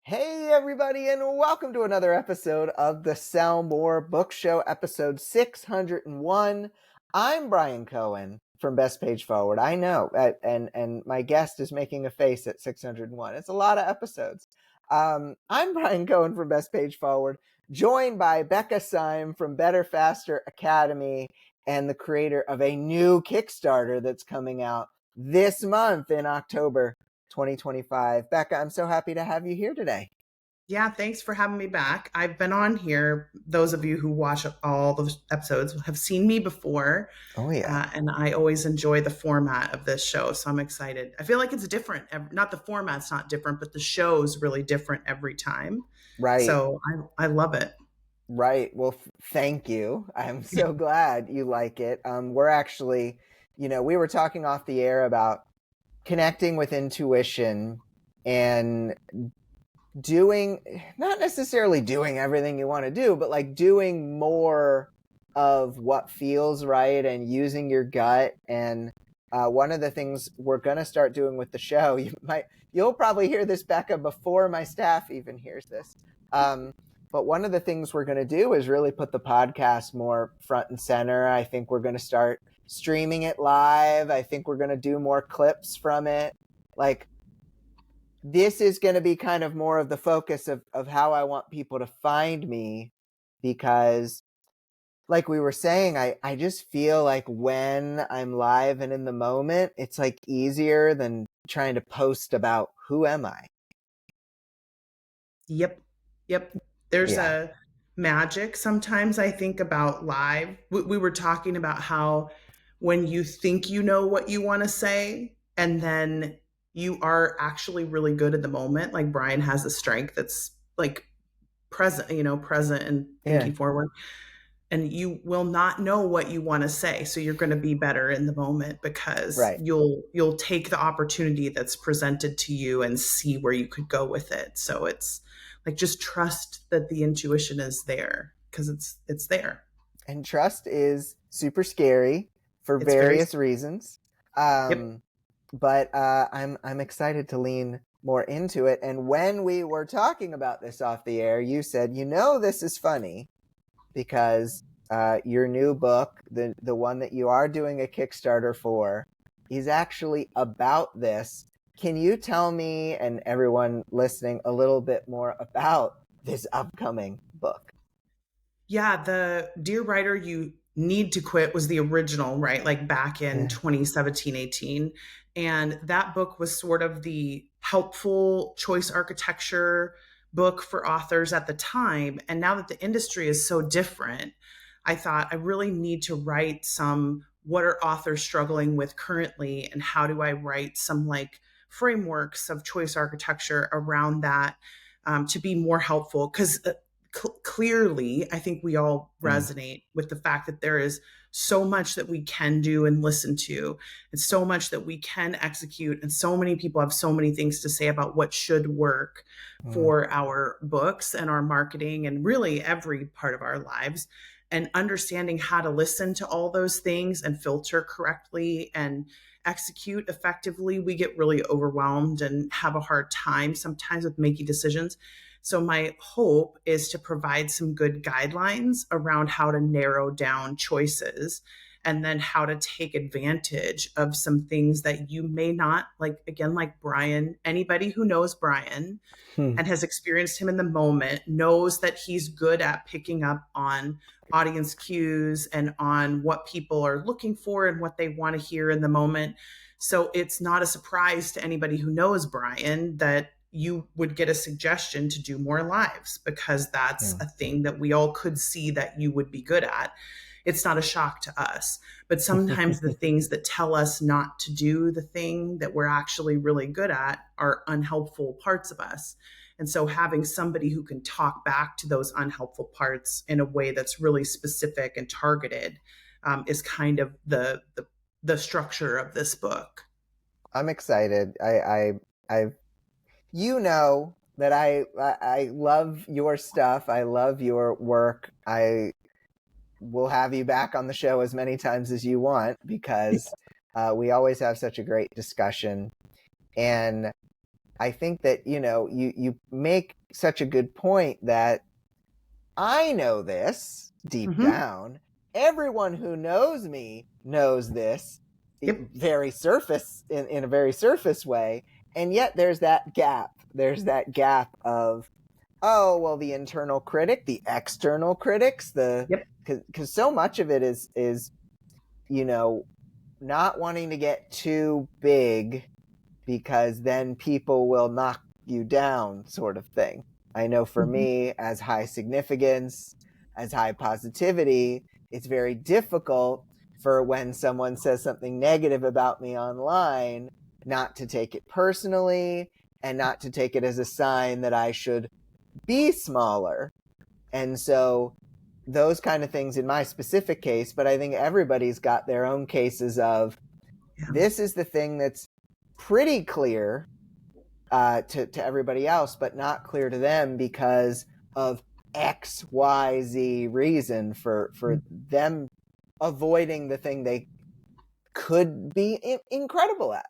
Hey everybody, and welcome to another episode of the Sell More Book Show, episode 601. I'm Bryan Cohen from Best Page Forward. I know, and my guest is making a face at 601. It's a lot of episodes. I'm Bryan Cohen from Best Page Forward, joined by Becca Syme from Better Faster Academy and the creator of a new Kickstarter that's coming out this month in October 2025. Becca, I'm so happy to have you here today. Yeah, thanks for having me back. I've been on here. Those of you who watch all those episodes have seen me before. Oh, yeah. And I always enjoy the format of this show. So I'm excited. I feel like it's different. Not the format's not different, but the show's really different every time. Right. So I love it. Right. Well, thank you. I'm so glad you like it. We're actually, we were talking off the air about connecting with intuition and not necessarily doing everything you want to do, but like doing more of what feels right and using your gut. And one of the things we're going to start doing with the show, you'll probably hear this, Becca, before my staff even hears this. But one of the things we're going to do is really put the podcast more front and center. I think we're going to start streaming it live. I think we're going to do more clips from it. Like, this is going to be kind of more of the focus of how I want people to find me, because like we were saying, I just feel like when I'm live and in the moment, it's like easier than trying to post about who am I. Yep. There's a magic. Sometimes I think about live. We were talking about how when you think you know what you want to say, and then you are actually really good at the moment. Like Bryan has a strength that's like present and thinking forward. And you will not know what you want to say. So you're going to be better in the moment because you'll take the opportunity that's presented to you and see where you could go with it. So it's like, just trust that the intuition is there, because it's there. And trust is super scary for various reasons. But I'm excited to lean more into it. And when we were talking about this off the air, you said, this is funny because your new book, the one that you are doing a Kickstarter for, is actually about this. Can you tell me and everyone listening a little bit more about this upcoming book? Yeah, the Dear Writer, You Need to Quit was the original, right? Like back in 2017, 18. And that book was sort of the helpful choice architecture book for authors at the time. And now that the industry is so different, I thought I really need to write some, what are authors struggling with currently, and how do I write some like frameworks of choice architecture around that, to be more helpful. Because clearly, I think we all resonate with the fact that there is so much that we can do and listen to, and so much that we can execute. And so many people have so many things to say about what should work for our books and our marketing and really every part of our lives. And understanding how to listen to all those things and filter correctly and execute effectively, we get really overwhelmed and have a hard time sometimes with making decisions. So my hope is to provide some good guidelines around how to narrow down choices, and then how to take advantage of some things that you may not like. Again, like Bryan, anybody who knows Bryan and has experienced him in the moment knows that he's good at picking up on audience cues and on what people are looking for and what they want to hear in the moment. So it's not a surprise to anybody who knows Bryan that you would get a suggestion to do more lives, because that's a thing that we all could see that you would be good at. It's not a shock to us, but sometimes the things that tell us not to do the thing that we're actually really good at are unhelpful parts of us. And so having somebody who can talk back to those unhelpful parts in a way that's really specific and targeted, is kind of the structure of this book. I'm excited. That I love your stuff. I love your work. I will have you back on the show as many times as you want, because we always have such a great discussion. And I think that, you make such a good point that I know this deep Mm-hmm. down. Everyone who knows me knows this Yep. very surface in a very surface way. And yet there's that gap. There's that gap of, oh, well, the internal critic, the external critics, Yep. because so much of it is, you know, not wanting to get too big because then people will knock you down, sort of thing. I know for Mm-hmm. me, as high significance, as high positivity, it's very difficult for when someone says something negative about me online not to take it personally and not to take it as a sign that I should be smaller. And so those kind of things in my specific case, but I think everybody's got their own cases of, Yeah. this is the thing that's pretty clear to everybody else, but not clear to them because of XYZ reason for them avoiding the thing they could be incredible at.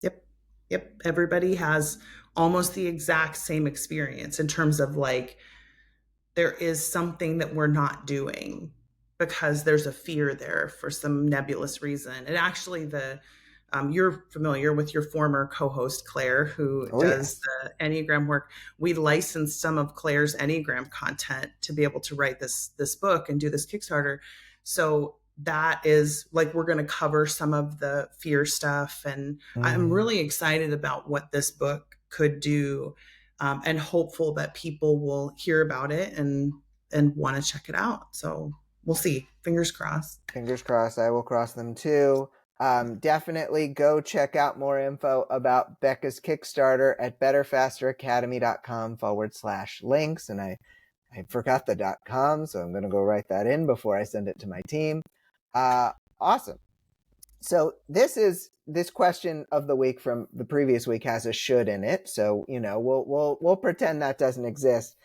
Yep. Yep. Everybody has almost the exact same experience in terms of like, there is something that we're not doing because there's a fear there for some nebulous reason. And actually, you're familiar with your former co-host Claire, who Oh does yes. the Enneagram work. We licensed some of Claire's Enneagram content to be able to write this book and do this Kickstarter. So that is like, we're going to cover some of the fear stuff, and I'm Mm. really excited about what this book could do, and hopeful that people will hear about it and want to check it out. So we'll see. Fingers crossed. Fingers crossed. I will cross them too. Definitely go check out more info about Becca's Kickstarter at betterfasteracademy.com/links. And I forgot the .com, so I'm going to go write that in before I send it to my team. Awesome. So this question of the week from the previous week has a should in it. So, we'll pretend that doesn't exist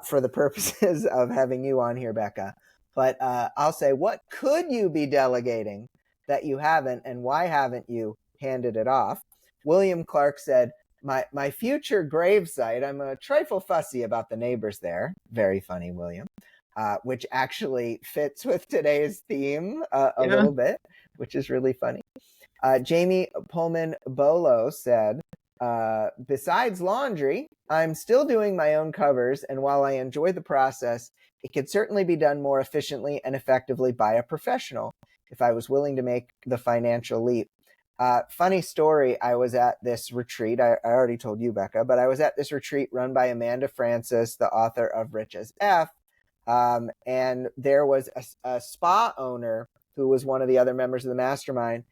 for the purposes of having you on here, Becca. But I'll say, what could you be delegating that you haven't, and why haven't you handed it off? William Clark said, my future gravesite, I'm a trifle fussy about the neighbors there. Very funny, William. Which actually fits with today's theme a Yeah. little bit, which is really funny. Jamie Pullman Bolo said, besides laundry, I'm still doing my own covers, and while I enjoy the process, it could certainly be done more efficiently and effectively by a professional if I was willing to make the financial leap. Funny story, I was at this retreat. I already told you, Becca, but I was at this retreat run by Amanda Francis, the author of Rich as F. And there was a spa owner who was one of the other members of the mastermind,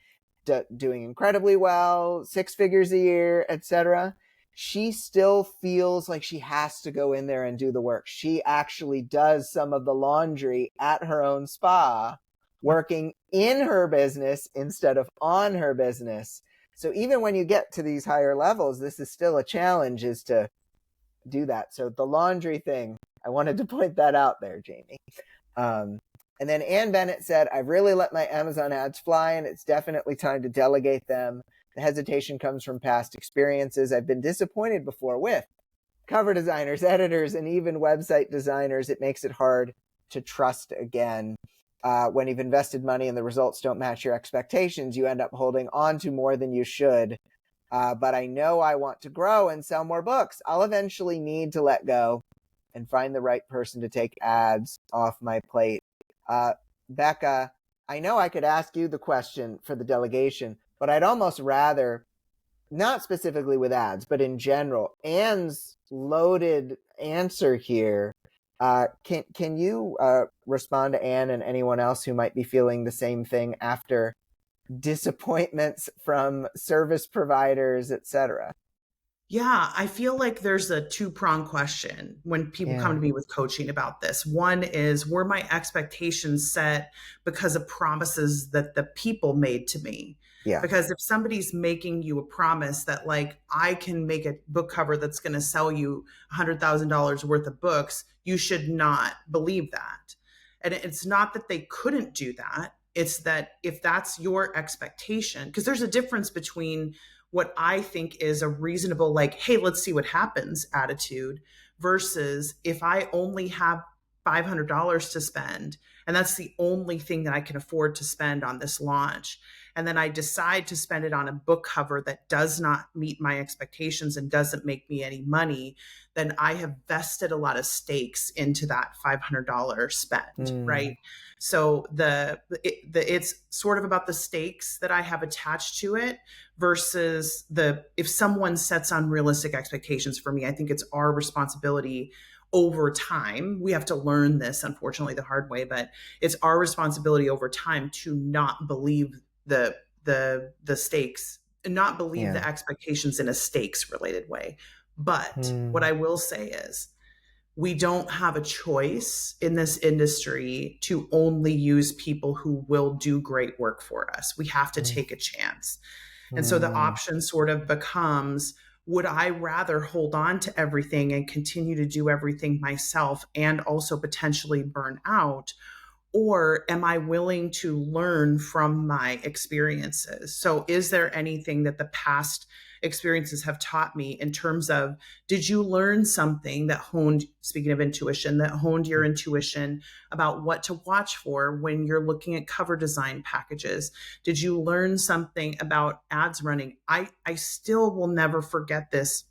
doing incredibly well, 6 figures a year, etc. She still feels like she has to go in there and do the work. She actually does some of the laundry at her own spa, working in her business instead of on her business. So even when you get to these higher levels, this is still a challenge, is to do that. So the laundry thing, I wanted to point that out there, Jamie. And then Ann Bennett said, I've really let my Amazon ads fly, and it's definitely time to delegate them. The hesitation comes from past experiences I've been disappointed before with cover designers, editors, and even website designers. It makes it hard to trust again. When you've invested money and the results don't match your expectations, you end up holding on to more than you should. But I know I want to grow and sell more books. I'll eventually need to let go and find the right person to take ads off my plate. Becca, I know I could ask you the question for the delegation, but I'd almost rather, not specifically with ads, but in general, Ann's loaded answer here. Can you respond to Ann and anyone else who might be feeling the same thing after disappointments from service providers, etc.? Yeah, I feel like there's a two-pronged question when people come Yeah. to me with coaching about this. One is, were my expectations set because of promises that the people made to me? Yeah. Because if somebody's making you a promise that, like, I can make a book cover that's going to sell you $100,000 worth of books, you should not believe that. And it's not that they couldn't do that. It's that if that's your expectation, because there's a difference between what I think is a reasonable, like, hey, let's see what happens attitude, versus if I only have $500 to spend and that's the only thing that I can afford to spend on this launch, and then I decide to spend it on a book cover that does not meet my expectations and doesn't make me any money, then I have vested a lot of stakes into that $500 spend, right? So it's sort of about the stakes that I have attached to it versus if someone sets unrealistic expectations for me, I think it's our responsibility over time. We have to learn this, unfortunately, the hard way, but it's our responsibility over time to not believe the stakes and not believe the expectations in a stakes related way. But what I will say is we don't have a choice in this industry to only use people who will do great work for us. We have to take a chance. And so the option sort of becomes, would I rather hold on to everything and continue to do everything myself and also potentially burn out? Or am I willing to learn from my experiences? So is there anything that the past experiences have taught me in terms of, did you learn something that honed, speaking of intuition, that honed your intuition about what to watch for when you're looking at cover design packages? Did you learn something about ads running? I still will never forget this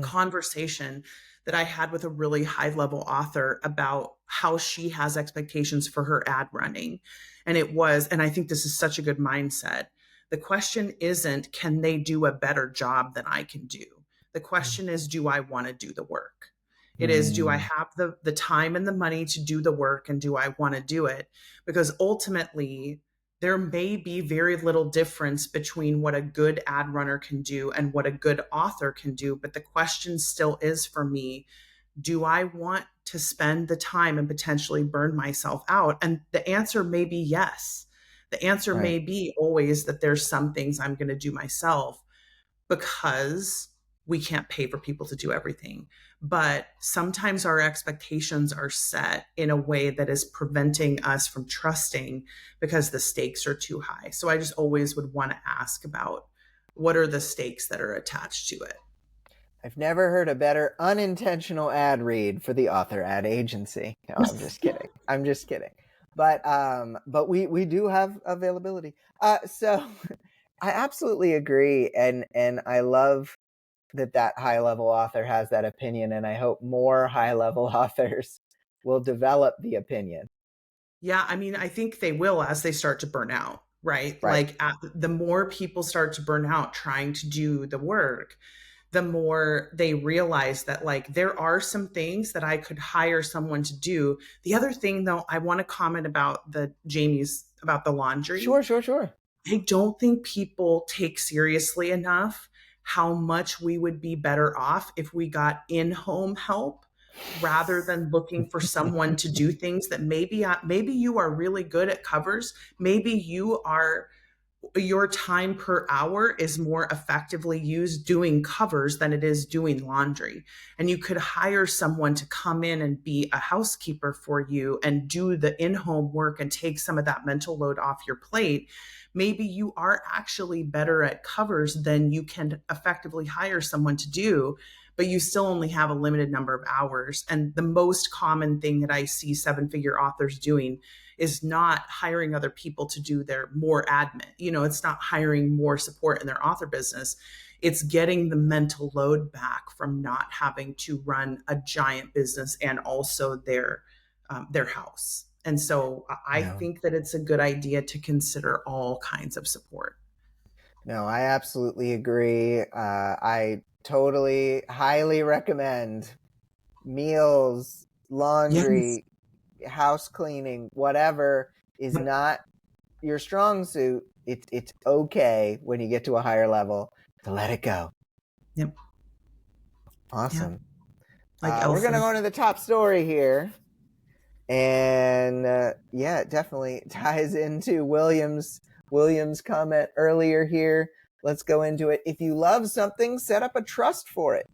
conversation that I had with a really high level author about how she has expectations for her ad running. And I think this is such a good mindset. The question isn't, can they do a better job than I can do? The question is, do I want to do the work? It is, do I have the time and the money to do the work, and do I want to do it? Because ultimately, there may be very little difference between what a good ad runner can do and what a good author can do. But the question still is for me, do I want to spend the time and potentially burn myself out? And the answer may be yes. The answer may be always that there's some things I'm going to do myself because we can't pay for people to do everything. But sometimes our expectations are set in a way that is preventing us from trusting because the stakes are too high. So I just always would want to ask about, what are the stakes that are attached to it? I've never heard a better unintentional ad read for the author ad agency. No, I'm just kidding. I'm just kidding. But we do have availability. So I absolutely agree, and I love that high level author has that opinion, and I hope more high level authors will develop the opinion. Yeah, I mean, I think they will as they start to burn out, right? Like the more people start to burn out trying to do the work, the more they realize that, like, there are some things that I could hire someone to do. The other thing, though, I want to comment about Jamie's about the laundry. Sure. I don't think people take seriously enough how much we would be better off if we got in-home help rather than looking for someone to do things that maybe you are really good at covers. Maybe your time per hour is more effectively used doing covers than it is doing laundry. And you could hire someone to come in and be a housekeeper for you and do the in-home work and take some of that mental load off your plate. Maybe you are actually better at covers than you can effectively hire someone to do, but you still only have a limited number of hours. And the most common thing that I see seven-figure authors doing is not hiring other people to do their more admin. It's not hiring more support in their author business. It's getting the mental load back from not having to run a giant business and also their house. And so I think that it's a good idea to consider all kinds of support. No, I absolutely agree. I totally highly recommend meals, laundry, house cleaning, whatever is not your strong suit. It's okay when you get to a higher level to let it go. Yep. Awesome. Like we're gonna go into the top story here, and it definitely ties into William's comment earlier here. Let's go into it. If you love something, set up a trust for it.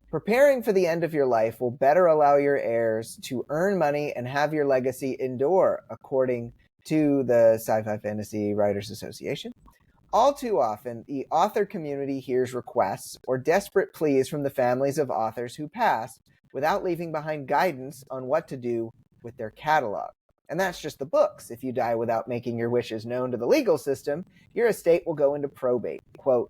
Preparing for the end of your life will better allow your heirs to earn money and have your legacy endure, according to the Sci-Fi Fantasy Writers Association. All too often, the author community hears requests or desperate pleas from the families of authors who passed without leaving behind guidance on what to do with their catalog. And that's just the books. If you die without making your wishes known to the legal system, your estate will go into probate. Quote,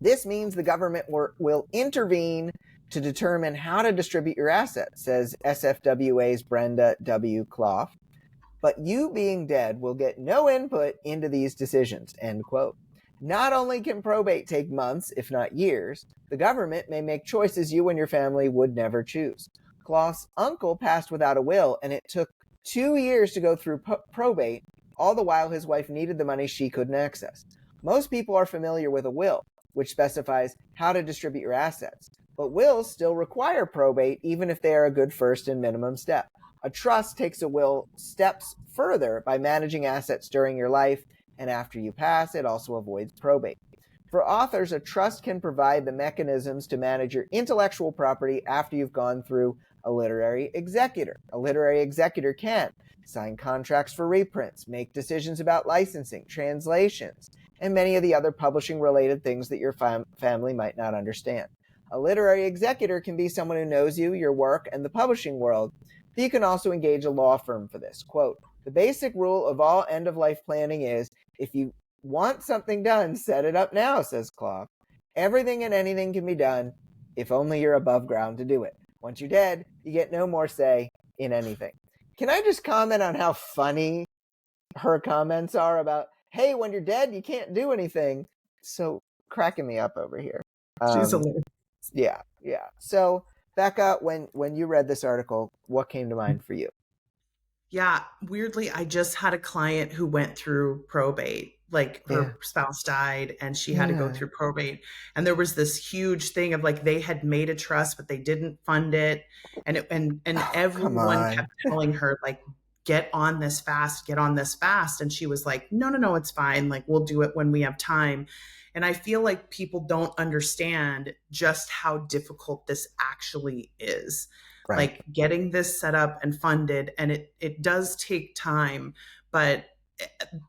this means the government will intervene to determine how to distribute your assets, says SFWA's Brenda W. Clough. But you being dead will get no input into these decisions, end quote. Not only can probate take months, if not years, the government may make choices you and your family would never choose. Clough's uncle passed without a will, and it took 2 years to go through probate, all the while his wife needed the money she couldn't access. Most people are familiar with a will, which specifies how to distribute your assets, but wills still require probate even if they are a good first and minimum step. A trust takes a will steps further by managing assets during your life, and after you pass, it also avoids probate. For authors, a trust can provide the mechanisms to manage your intellectual property after you've gone through a literary executor. A literary executor can sign contracts for reprints, make decisions about licensing, translations, and many of the other publishing-related things that your family might not understand. A literary executor can be someone who knows you, your work, and the publishing world. But you can also engage a law firm for this. Quote, the basic rule of all end-of-life planning is, if you want something done, set it up now, says Clough. Everything and anything can be done if only you're above ground to do it. Once you're dead, you get no more say in anything. Can I just comment on how funny her comments are about, hey, when you're dead, you can't do anything? So cracking me up over here. She's hilarious. Yeah. So, Becca, when you read this article, what came to mind for you? Yeah, weirdly, I just had a client who went through probate. Like her spouse died and she had to go through probate. And there was this huge thing of like they had made a trust, but they didn't fund it. And everyone kept telling her, like, get on this fast, get on this fast. And she was like, no, it's fine. Like, we'll do it when we have time. And I feel like people don't understand just how difficult this actually is. Right. Like getting this set up and funded, and it does take time, but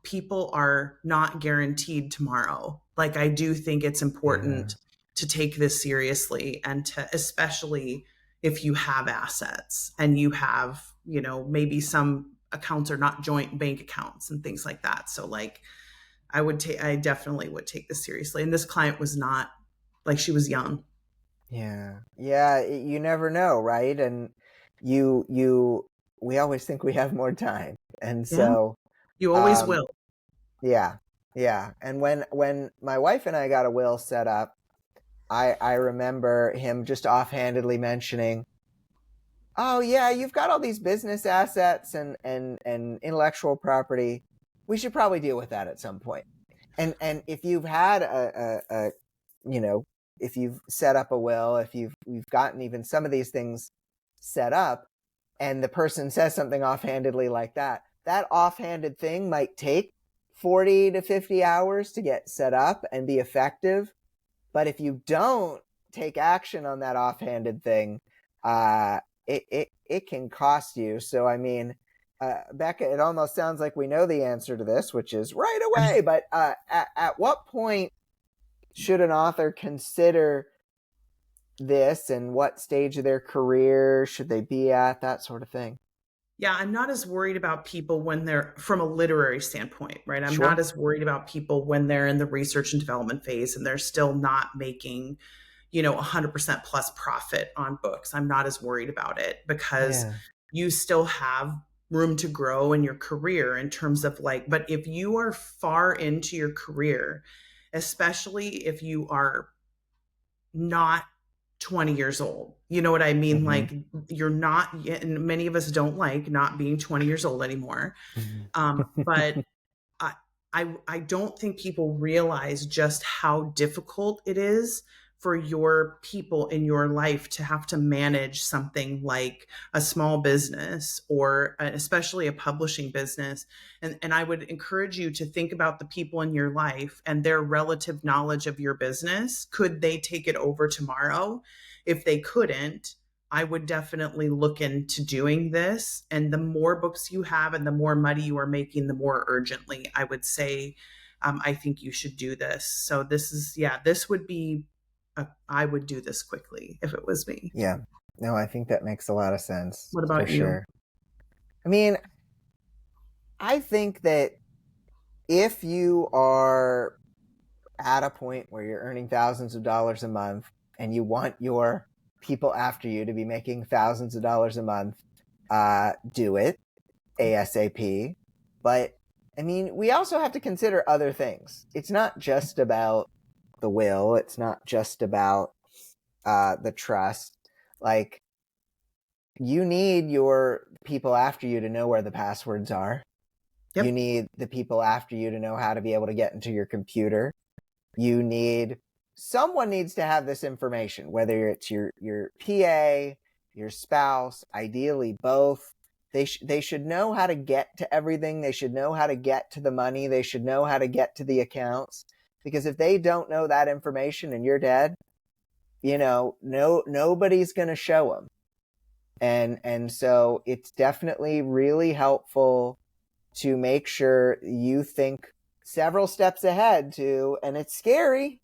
people are not guaranteed tomorrow. Like, I do think it's important to take this seriously, and to, especially if you have assets and you have, maybe some accounts are not joint bank accounts and things like that. So like, I definitely would take this seriously. And this client was not, like, she was young. Yeah. You never know, right? And we always think we have more time, and so you always will. Yeah. And when my wife and I got a will set up, I remember him just offhandedly mentioning, "Oh yeah, you've got all these business assets and intellectual property. We should probably deal with that at some point." And if you've had if you've set up a will, if you've gotten even some of these things set up, and the person says something offhandedly like that, that offhanded thing might take 40 to 50 hours to get set up and be effective. But if you don't take action on that offhanded thing, it can cost you. So, I mean, Becca, it almost sounds like we know the answer to this, which is right away. But at what point should an author consider this, and what stage of their career should they be at, that sort of thing? Yeah, I'm not as worried about people when they're from a literary standpoint, right? I'm not as worried about people when they're in the research and development phase and they're still not making, 100% plus profit on books. I'm not as worried about it, because you still have room to grow in your career in terms of like, but if you are far into your career, especially if you are not 20 years old, you know what I mean? Like, you're not, and many of us don't like not being 20 years old anymore. But I don't think people realize just how difficult it is for your people in your life to have to manage something like a small business, or especially a publishing business. And I would encourage you to think about the people in your life and their relative knowledge of your business. Could they take it over tomorrow? If they couldn't, I would definitely look into doing this. And the more books you have and the more money you are making, the more urgently I would say I think you should do this. So this would be, I would do this quickly if it was me. Yeah. No, I think that makes a lot of sense What for about you? sure. I mean, I think that if you are at a point where you're earning thousands of dollars a month and you want your people after you to be making thousands of dollars a month, do it ASAP. But I mean, we also have to consider other things. It's not just about the will. It's not just about the trust. Like, you need your people after you to know where the passwords are. Yep. You need the people after you to know how to be able to get into your computer. Someone needs to have this information, whether it's your PA, your spouse, ideally both. They should know how to get to everything. They should know how to get to the money. They should know how to get to the accounts. Because if they don't know that information and you're dead, nobody's going to show them. And so it's definitely really helpful to make sure you think several steps ahead to, and it's scary,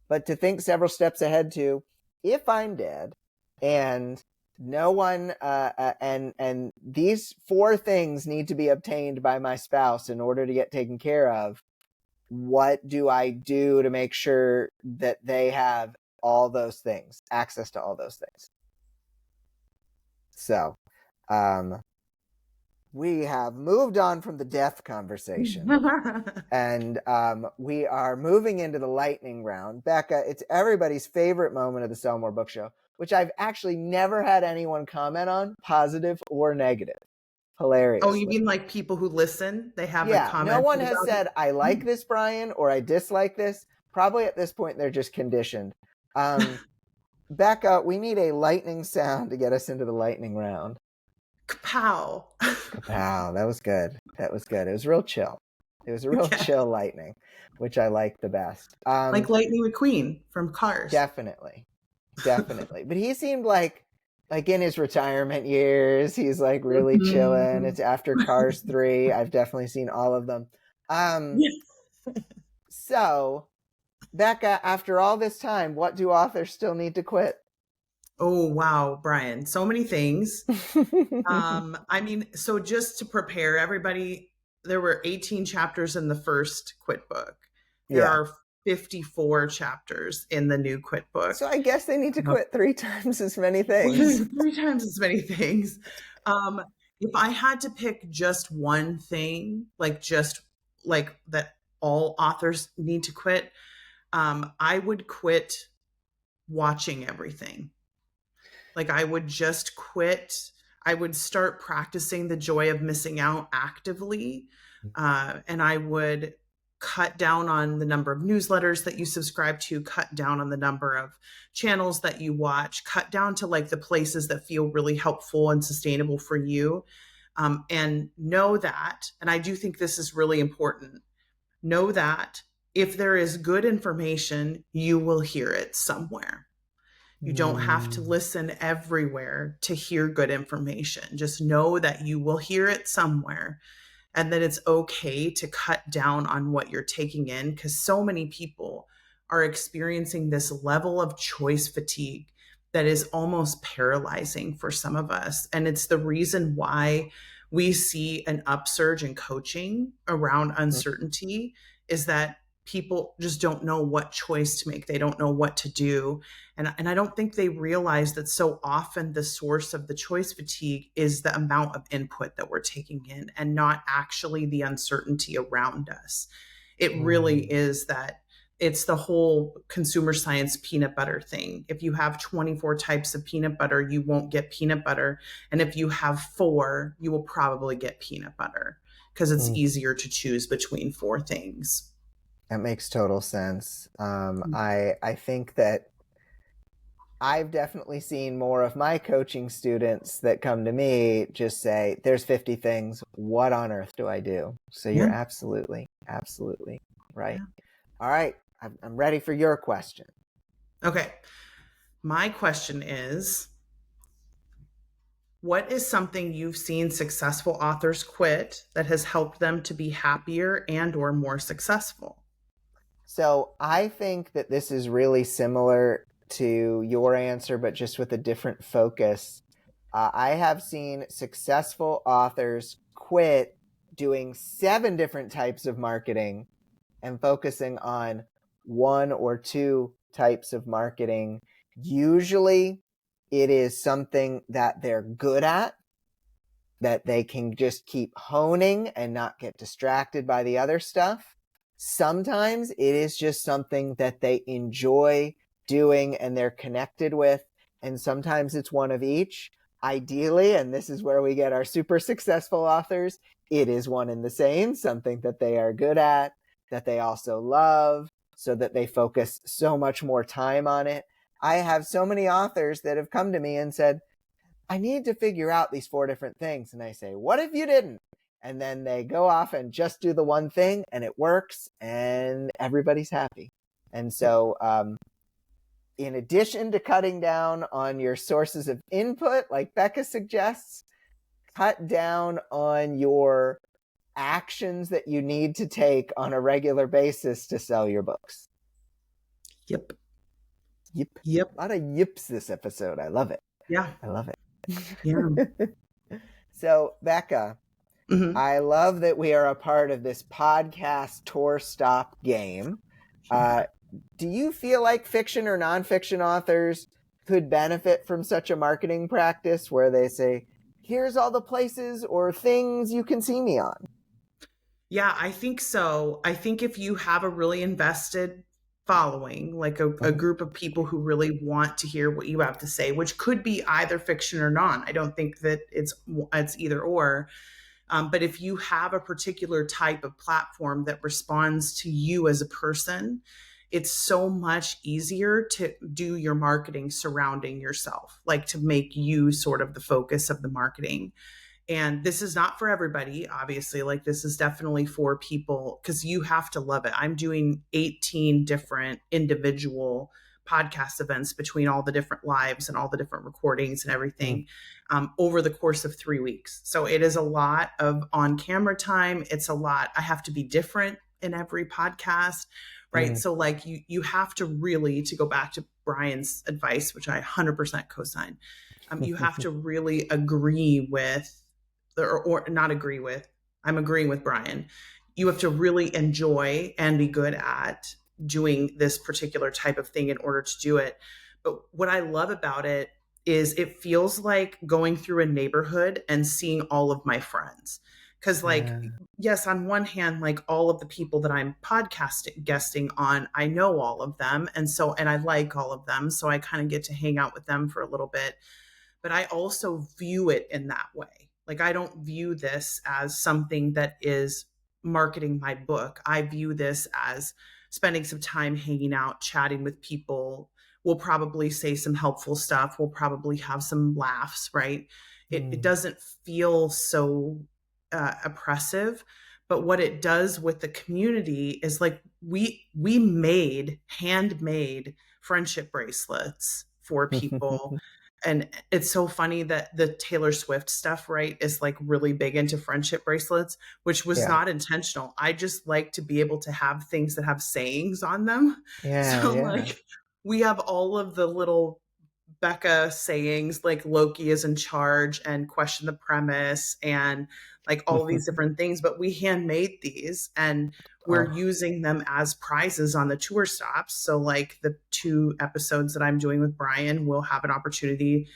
but to think several steps ahead to, if I'm dead and no one, and these 4 things need to be obtained by my spouse in order to get taken care of, what do I do to make sure that they have all those things, access to all those things? So, we have moved on from the death conversation and we are moving into the lightning round. Becca, it's everybody's favorite moment of the Sell More Book Show, which I've actually never had anyone comment on, positive or negative. Hilarious. Oh, you mean like people who listen? They haven't commented. No one has said, I like this, Bryan, or I dislike this. Probably at this point, they're just conditioned. Becca, we need a lightning sound to get us into the lightning round. Kapow. Kapow. That was good. It was real chill. It was a real chill lightning, which I like the best. Like Lightning McQueen from Cars. Definitely. But he seemed like in his retirement years, he's like really chilling. It's after Cars 3. I've definitely seen all of them. So, Becca, after all this time, what do authors still need to quit? Oh, wow, Bryan. So many things. I mean, so just to prepare everybody, there were 18 chapters in the first quit book. There are 54 chapters in the new quit book. So I guess they need to quit 3 times as many things. 3 times as many things. If I had to pick just one thing, like that all authors need to quit, I would quit watching everything. Like, I would just quit. I would start practicing the joy of missing out actively. And I would cut down on the number of newsletters that you subscribe to, cut down on the number of channels that you watch, cut down to like the places that feel really helpful and sustainable for you. And know that, and I do think this is really important, know that if there is good information, you will hear it somewhere. You don't have to listen everywhere to hear good information. Just know that you will hear it somewhere, and that it's okay to cut down on what you're taking in, because so many people are experiencing this level of choice fatigue that is almost paralyzing for some of us. And it's the reason why we see an upsurge in coaching around uncertainty, is that people just don't know what choice to make. They don't know what to do. And I don't think they realize that so often the source of the choice fatigue is the amount of input that we're taking in, and not actually the uncertainty around us. It really is that it's the whole consumer science peanut butter thing. If you have 24 types of peanut butter, you won't get peanut butter. And if you have 4, you will probably get peanut butter, because it's easier to choose between 4 things. That makes total sense. I think that I've definitely seen more of my coaching students that come to me just say, there's 50 things. What on earth do I do? So you're absolutely right. All right. I'm ready for your question. Okay. My question is, What is something you've seen successful authors quit that has helped them to be happier and or more successful? So I think that this is really similar to your answer, but just with a different focus. I have seen successful authors quit doing 7 different types of marketing and focusing on 1 or 2 types of marketing. Usually it is something that they're good at, that they can just keep honing and not get distracted by the other stuff. Sometimes it is just something that they enjoy doing and they're connected with. And sometimes it's one of each. Ideally, and this is where we get our super successful authors, it is one and the same, something that they are good at, that they also love, so that they focus so much more time on it. I have so many authors that have come to me and said, I need to figure out these 4 different things. And I say, what if you didn't? And then they go off and just do the one thing and it works and everybody's happy. And so, in addition to cutting down on your sources of input, like Becca suggests, cut down on your actions that you need to take on a regular basis to sell your books. Yep. Yep. Yep. A lot of yips this episode. I love it. Yeah. I love it. Yeah. So, Becca, Mm-hmm. I love that we are a part of this podcast tour stop game. Do you feel like fiction or nonfiction authors could benefit from such a marketing practice where they say, here's all the places or things you can see me on? Yeah, I think so. I think if you have a really invested following, like a group of people who really want to hear what you have to say, which could be either fiction or non. I don't think that it's either or. But if you have a particular type of platform that responds to you as a person, it's so much easier to do your marketing surrounding yourself, like to make you sort of the focus of the marketing. And this is not for everybody, obviously. Like, this is definitely for people because you have to love it. I'm doing 18 different individual podcast events between all the different lives and all the different recordings and everything over the course of 3 weeks. So it is a lot of on camera time. It's a lot. I have to be different in every podcast, right? So like you have to really, to go back to Bryan's advice, which I 100% co-sign, you have to really agree with or not agree with. I'm agreeing with Bryan. You have to really enjoy and be good at doing this particular type of thing in order to do it. But what I love about it is it feels like going through a neighborhood and seeing all of my friends. Because, like, yes, on one hand, like all of the people that I'm podcasting, guesting on, I know all of them. And I like all of them. So I kind of get to hang out with them for a little bit. But I also view it in that way. Like, I don't view this as something that is marketing my book. I view this as spending some time hanging out, chatting with people. We'll probably say some helpful stuff. We'll probably have some laughs, right? It doesn't feel so oppressive. But what it does with the community is like we handmade friendship bracelets for people. And it's so funny that the Taylor Swift stuff, right, is like really big into friendship bracelets, which was not intentional. I just like to be able to have things that have sayings on them. So like we have all of the little Becca sayings like Loki is in charge and question the premise and like all of these different things, but we handmade these and we're using them as prizes on the tour stops. So like the 2 episodes that I'm doing with Bryan will have an opportunity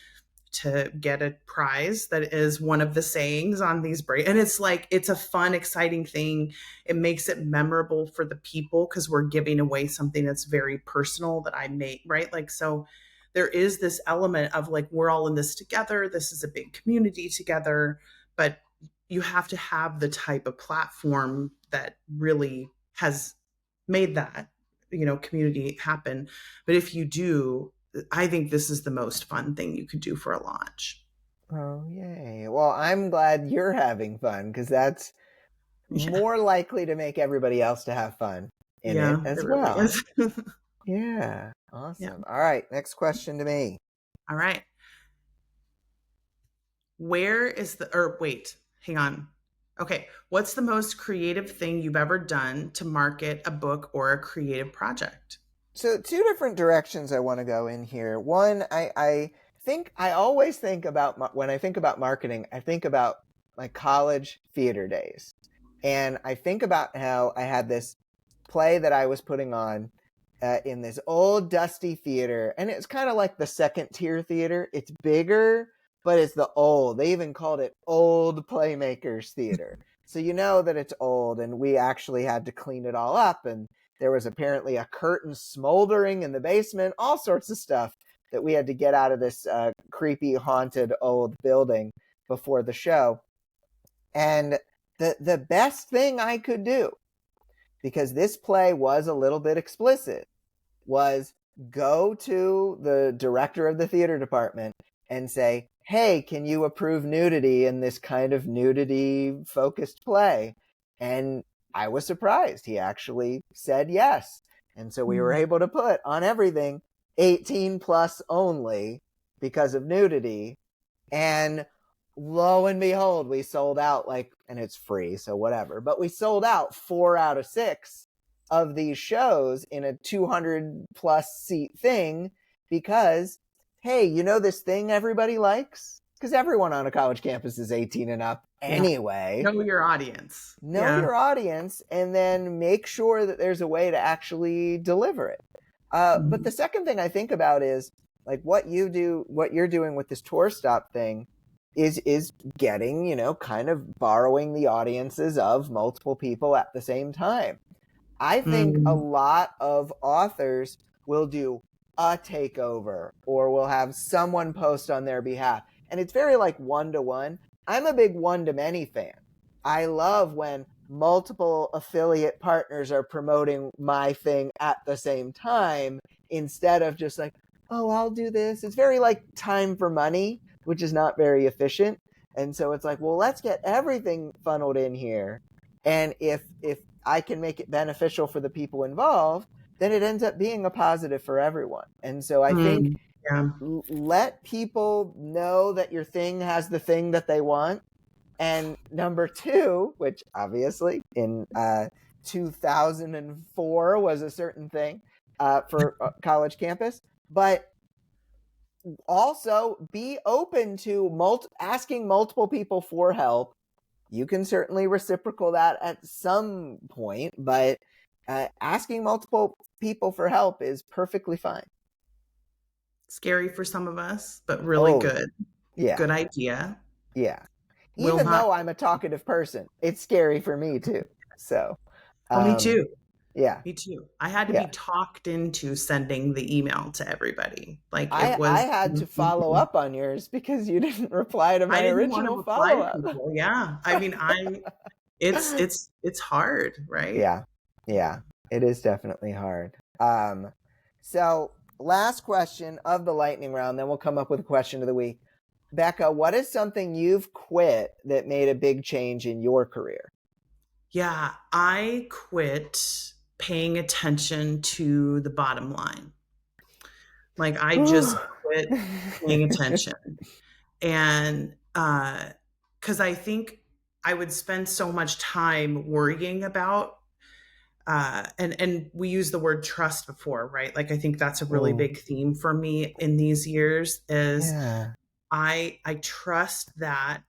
to get a prize that is one of the sayings on these and it's like it's a fun, exciting thing. It makes it memorable for the people because we're giving away something that's very personal that I made, right? Like, so there is this element of like we're all in this together. This is a big community together, but you have to have the type of platform that really has made that, community happen. But if you do, I think this is the most fun thing you could do for a launch. Oh, yay. Well, I'm glad you're having fun because that's more likely to make everybody else to have fun in it as well. Really is. Yeah. Awesome. All right. Next question to me. All right. hang on. Okay. What's the most creative thing you've ever done to market a book or a creative project? So two different directions I want to go in here. One, I think I always think about when I think about marketing, I think about my college theater days. And I think about how I had this play that I was putting on in this old dusty theater. And it's kind of like the second tier theater. It's bigger, but it's the old. They even called it Old Playmakers Theater. So you know that it's old, and we actually had to clean it all up. And there was apparently a curtain smoldering in the basement, all sorts of stuff that we had to get out of this creepy, haunted old building before the show. And the best thing I could do, because this play was a little bit explicit, was go to the director of the theater department and say, hey, can you approve nudity in this kind of nudity focused play? And I was surprised. He actually said yes. And so we were able to put on everything 18 plus only because of nudity. And lo and behold, we sold out and it's free, so whatever. But we sold out 4 out of 6 of these shows in a 200 plus seat thing because, hey, you know this thing everybody likes? Because everyone on a college campus is 18 and up anyway. Know your audience. Know your audience, and then make sure that there's a way to actually deliver it. But the second thing I think about is what you're doing with this tour stop thing is getting, kind of borrowing the audiences of multiple people at the same time. I think a lot of authors will do a takeover or will have someone post on their behalf. And it's very one-to-one. I'm a big one-to-many fan. I love when multiple affiliate partners are promoting my thing at the same time instead of just oh, I'll do this. It's very time for money, which is not very efficient. And so it's well, let's get everything funneled in here. And if I can make it beneficial for the people involved, then it ends up being a positive for everyone. And so I think let people know that your thing has the thing that they want. And number 2, which obviously in 2004 was a certain thing for college campus, but also be open to asking multiple people for help. You can certainly reciprocal that at some point, but asking multiple people for help is perfectly fine. Scary for some of us, but really good. Yeah. Good idea. Yeah. Even though I'm a talkative person, it's scary for me too. So. Me too. Yeah. Me too. I had to be talked into sending the email to everybody. I had to follow up on yours because you didn't reply to my original follow-up. Yeah. I mean, it's hard, right? Yeah. Yeah. It is definitely hard. So last question of the lightning round, then we'll come up with a question of the week. Becca, what is something you've quit that made a big change in your career? Yeah, I quit paying attention to the bottom line. I just quit paying attention. And because I think I would spend so much time worrying about and we used the word trust before, right? I think that's a really big theme for me in these years is I trust that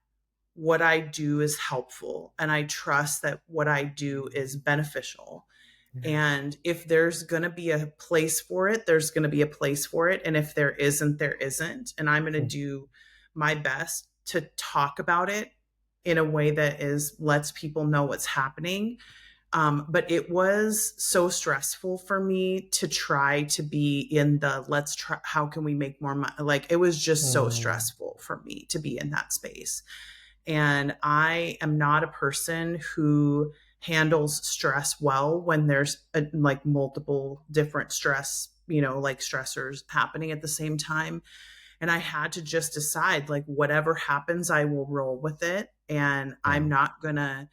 what I do is helpful and I trust that what I do is beneficial. And if there's going to be a place for it, there's going to be a place for it. And if there isn't, there isn't. And I'm going to do my best to talk about it in a way that lets people know what's happening. But it was so stressful for me to try to be in the how can we make more money? It was just so stressful for me to be in that space. And I am not a person who handles stress well when there's multiple different stress, stressors happening at the same time. And I had to just decide whatever happens, I will roll with it. And I'm not gonna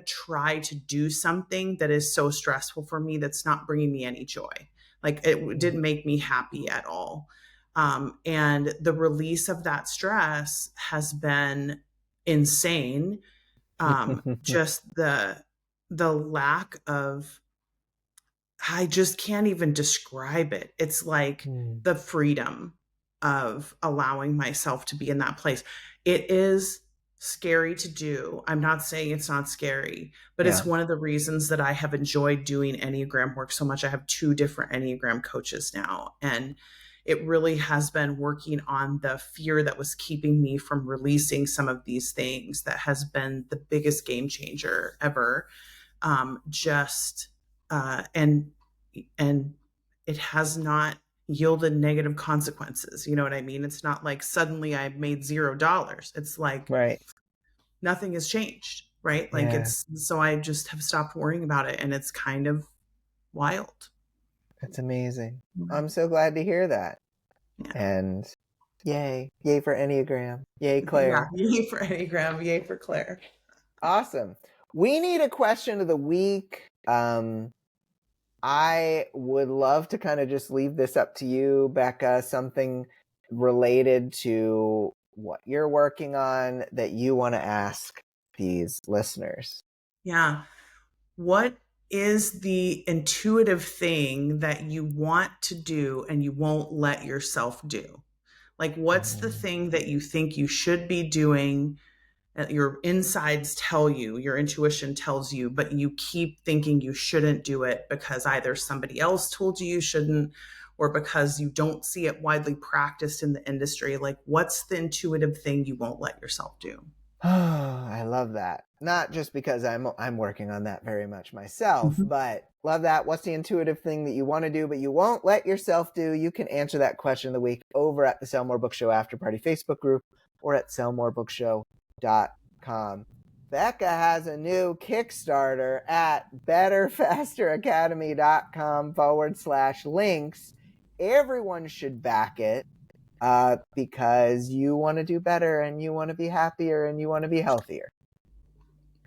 try to do something that is so stressful for me that's not bringing me any joy. It didn't make me happy at all. And the release of that stress has been insane. Just the lack of, I just can't even describe it. It's like the freedom of allowing myself to be in that place. It is scary to do. I'm not saying it's not scary, but Yeah. it's one of the reasons that I have enjoyed doing Enneagram work so much. I have 2 different Enneagram coaches now, and it really has been working on the fear that was keeping me from releasing some of these things that has been the biggest game changer ever. Just and it has not yielded negative consequences. You know what I mean? It's not like suddenly I made $0. It's like Right. nothing has changed, right? Like Yeah. it's, so I just have stopped worrying about it, and it's kind of wild. That's amazing. I'm so glad to hear that. Yeah. And yay for Enneagram, yay Yeah, Claire. yay for Enneagram, yay for Claire. Awesome. We need a question of the week. I would love to kind of just leave this up to you, Becca, something related to what you're working on that you want to ask these listeners. Yeah. What is the intuitive thing that you want to do and you won't let yourself do? Like, what's the thing that you think you should be doing, that your insides tell you, your intuition tells you, but you keep thinking you shouldn't do it because either somebody else told you shouldn't, or because you don't see it widely practiced in the industry? Like, what's the intuitive thing you won't let yourself do? I love that. Not just because I'm working on that very much myself, but love that. What's the intuitive thing that you want to do but you won't let yourself do? You can answer that question of the week over at the Sell More Book Show After Party Facebook group or at sellmorebookshow.com. Becca has a new Kickstarter at betterfasteracademy.com/links. Everyone should back it. Because you want to do better and you want to be happier and you want to be healthier.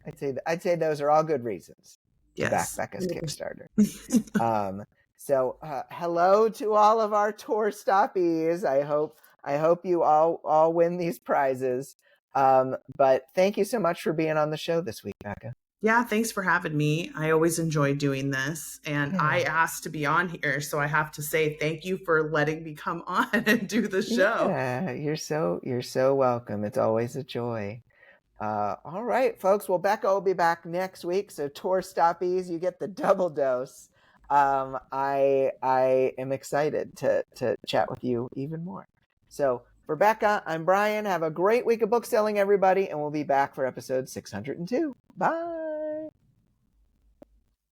I'd say those are all good reasons to back Becca's Kickstarter. So hello to all of our tour stoppies. I hope you all win these prizes. But thank you so much for being on the show this week, Becca. Yeah, thanks for having me. I always enjoy doing this, and I asked to be on here, so I have to say thank you for letting me come on and do the show. Yeah, you're so welcome. It's always a joy. All right, folks. Well, Becca will be back next week, so tour stoppies, you get the double dose. I am excited to chat with you even more. So for Becca, I'm Bryan. Have a great week of book selling, everybody, and we'll be back for episode 602. Bye.